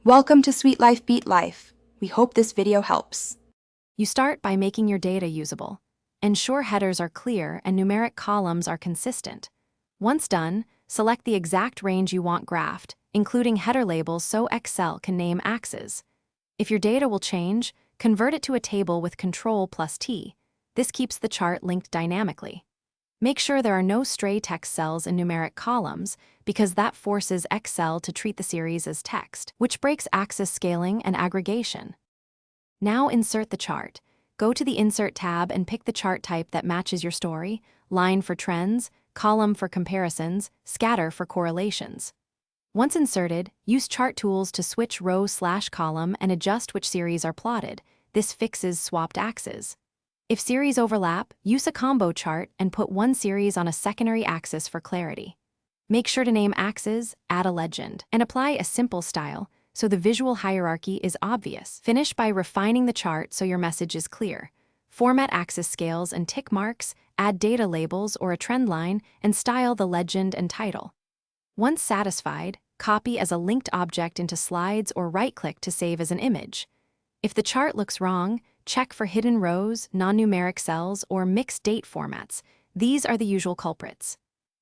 Welcome to Sweet Life Beat Life. We hope this video helps. You start by making your data usable. Ensure headers are clear and numeric columns are consistent. Once done, select the exact range you want graphed, including header labels so Excel can name axes. If your data will change, convert it to a table with Ctrl+T. This keeps the chart linked dynamically. Make sure there are no stray text cells in numeric columns, because that forces Excel to treat the series as text, which breaks axis scaling and aggregation. Now insert the chart. Go to the Insert tab and pick the chart type that matches your story: line for trends, column for comparisons, scatter for correlations. Once inserted, use chart tools to switch row/column and adjust which series are plotted. This fixes swapped axes. If series overlap, use a combo chart and put one series on a secondary axis for clarity. Make sure to name axes, add a legend, and apply a simple style so the visual hierarchy is obvious. Finish by refining the chart so your message is clear. Format axis scales and tick marks, add data labels or a trend line, and style the legend and title. Once satisfied, copy as a linked object into slides or right-click to save as an image. If the chart looks wrong, check for hidden rows, non-numeric cells, or mixed date formats. These are the usual culprits.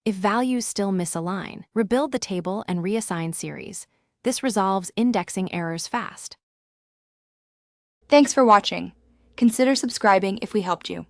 If values still misalign, rebuild the table and reassign series. This resolves indexing errors fast. Thanks for watching. Consider subscribing if we helped you.